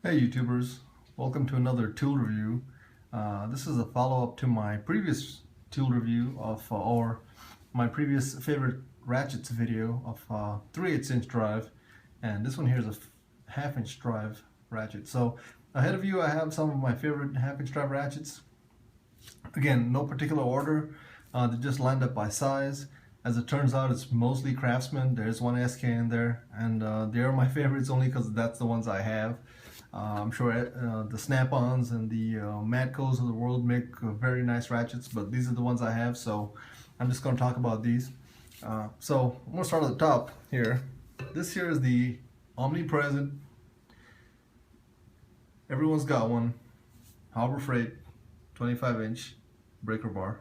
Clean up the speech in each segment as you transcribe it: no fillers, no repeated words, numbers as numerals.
Hey YouTubers, welcome to another tool review. This is a follow-up to my previous tool review of or my previous favorite ratchets video of 3/8 inch drive, and this one here is a 1/2 inch drive ratchet. So ahead of you I have some of my favorite 1/2 inch drive ratchets. Again, no particular order, they're just lined up by size. As it turns out, it's mostly Craftsman. There's one SK in there, and they are my favorites only because that's the ones I have. I'm sure the Snap-ons and the Matcos of the world make very nice ratchets, but these are the ones I have, so I'm just going to talk about these. So I'm going to start at the top here. This here is the omnipresent, everyone's got one, Harbor Freight 25 inch breaker bar.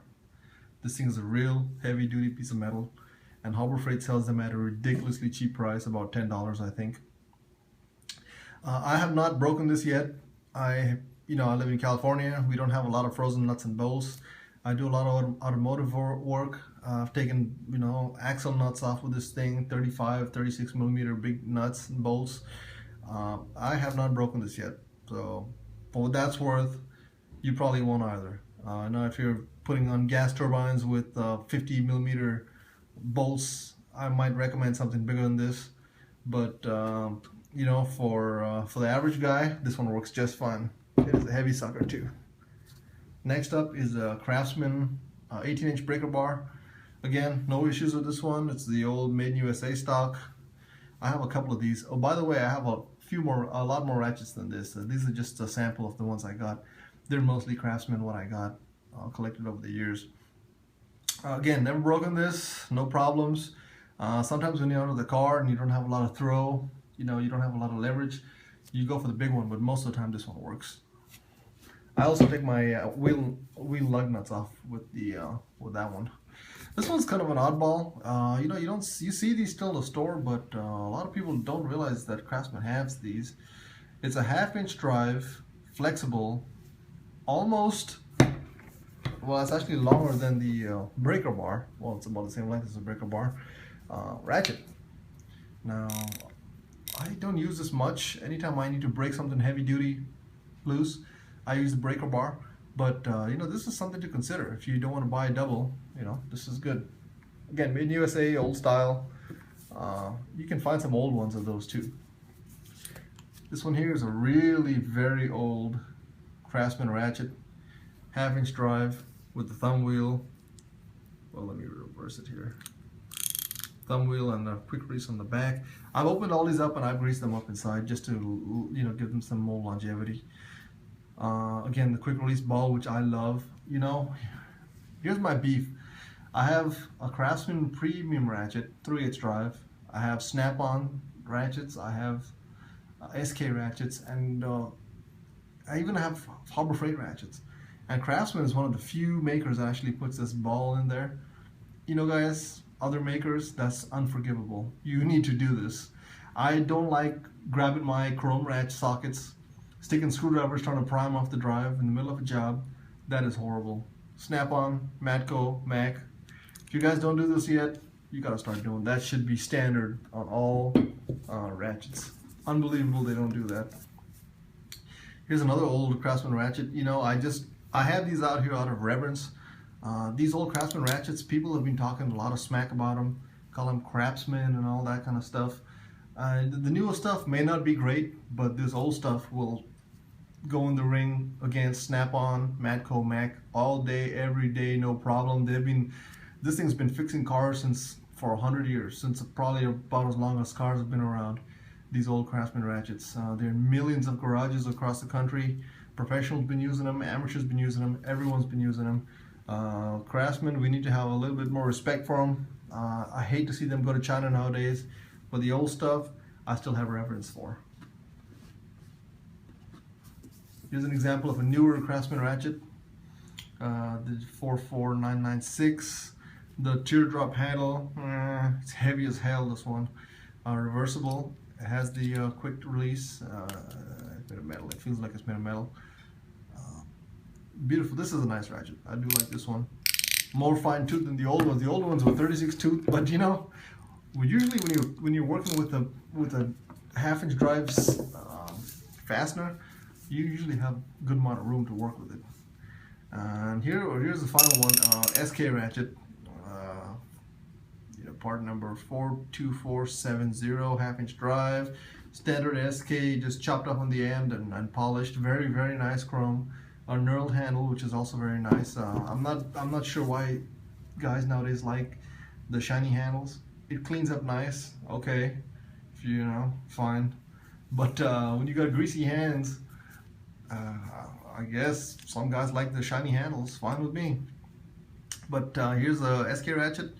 This thing is a real heavy duty piece of metal, and Harbor Freight sells them at a ridiculously cheap price, about $10 I think. I have not broken this yet. I live in California. We don't have a lot of frozen nuts and bolts. I do a lot of automotive work. I've taken axle nuts off with this thing, 35, 36 millimeter big nuts and bolts. I have not broken this yet. So for what that's worth, you probably won't either. Now if you're putting on gas turbines with 50 millimeter bolts, I might recommend something bigger than this. But for the average guy, this one works just fine. It is a heavy sucker too. Next up is a Craftsman 18 inch breaker bar. Again, no issues with this one. It's the old Made in USA stock. I have a couple of these. Oh, by the way, I have a lot more ratchets than this. These are just a sample of the ones I got. They're mostly Craftsman what I got collected over the years. Again, never broken this, no problems. Sometimes when you're under the car and you don't have a lot of throw, you don't have a lot of leverage, you go for the big one, but most of the time this one works. I also take my wheel lug nuts off with that one. This one's kind of an oddball. You see these still in the store, but a lot of people don't realize that Craftsman has these. It's a 1/2 inch drive, flexible, almost, well, it's actually longer than the breaker bar. Well, it's about the same length as the breaker bar ratchet. Now, I don't use this much. Anytime I need to break something heavy duty loose, I use the breaker bar. But this is something to consider. If you don't want to buy a double, this is good. Again, made in USA, old style. You can find some old ones of those too. This one here is a really very old Craftsman ratchet, 1/2 inch drive with the thumb wheel. Well, let me reverse it here. Thumb wheel and a quick release on the back. I've opened all these up and I've greased them up inside just to give them some more longevity. Again, the quick release ball, which I love. Here's my beef. I have a Craftsman premium ratchet, 3/8 drive. I have Snap-on ratchets. I have SK ratchets, and I even have Harbor Freight ratchets. And Craftsman is one of the few makers that actually puts this ball in there. Guys, other makers, that's unforgivable. You need to do this. I don't like grabbing my chrome ratchet sockets, sticking screwdrivers trying to prime off the drive in the middle of a job. That is horrible. Snap-on, Matco, Mac. If you guys don't do this yet, you gotta start doing that. Should be standard on all ratchets. Unbelievable they don't do that. Here's another old Craftsman ratchet. I have these out here out of reverence. These old Craftsman ratchets, people have been talking a lot of smack about them, call them Craftsman and all that kind of stuff. The newer stuff may not be great, but this old stuff will go in the ring against Snap-on, Matco, Mac all day, every day, no problem. This thing's been fixing cars for 100 years, since probably about as long as cars have been around. These old Craftsman ratchets. They're in millions of garages across the country. Professionals been using them, amateurs been using them, everyone's been using them. Craftsman, we need to have a little bit more respect for them. I hate to see them go to China nowadays, but the old stuff I still have reverence for. Here's an example of a newer Craftsman ratchet, the 44996. The teardrop handle, it's heavy as hell, this one. Reversible. It has the quick release. It's made of metal. It feels like it's made of metal. Beautiful. This is a nice ratchet. I do like this one. More fine tooth than the old ones. The old ones were 36 tooth, but usually when you're working with a 1/2 inch drives, fastener, you usually have a good amount of room to work with it. And here's the final one, SK ratchet, part number 42470, half-inch drive, standard SK, just chopped up on the end and polished. Very, very nice chrome. A knurled handle, which is also very nice. I'm not sure why guys nowadays like the shiny handles. It cleans up nice, okay, if fine. But when you got greasy hands, I guess some guys like the shiny handles. Fine with me. But here's a SK ratchet.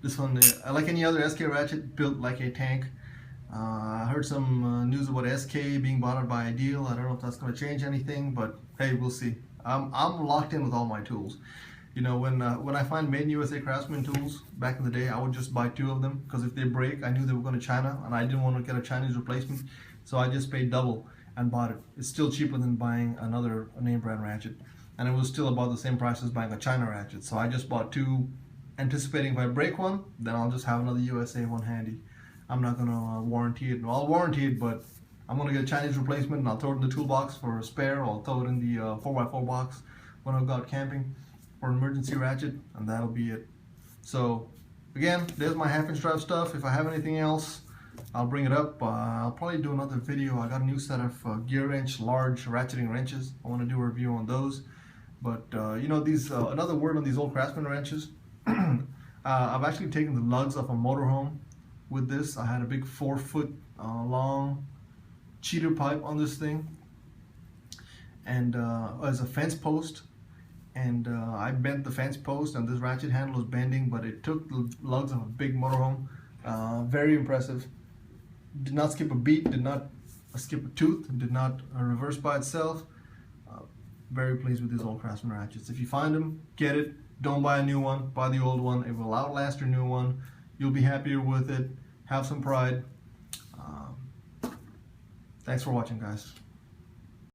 This one, like any other SK ratchet, built like a tank. I heard some news about SK being bought out by Ideal. I don't know if that's going to change anything, but hey, we'll see. I'm locked in with all my tools. When I find made in USA Craftsman tools back in the day, I would just buy 2 of them, because if they break, I knew they were going to China, and I didn't want to get a Chinese replacement, so I just paid double and bought it. It's still cheaper than buying another name brand ratchet, and it was still about the same price as buying a China ratchet. So I just bought 2, anticipating if I break one, then I'll just have another USA one handy. I'm not gonna warranty it. Well, I'll warranty it, but I'm gonna get a Chinese replacement and I'll throw it in the toolbox for a spare, or I'll throw it in the 4x4 box when I go out camping for an emergency ratchet, and that'll be it. So again, there's my half-inch drive stuff. If I have anything else, I'll bring it up. I'll probably do another video. I got a new set of gear wrench, large ratcheting wrenches. I want to do a review on those. But these another word on these old Craftsman wrenches. I've actually taken the lugs off a motorhome with this. I had a big 4-foot long cheater pipe on this thing, and as a fence post, and I bent the fence post, and this ratchet handle was bending, but it took the lugs of a big motorhome. Very impressive. Did not skip a beat, did not skip a tooth, did not reverse by itself. Very pleased with these old Craftsman ratchets. If you find them, get it. Don't buy a new one, buy the old one. It will outlast your new one. You'll be happier with it. Have some pride. Thanks for watching, guys.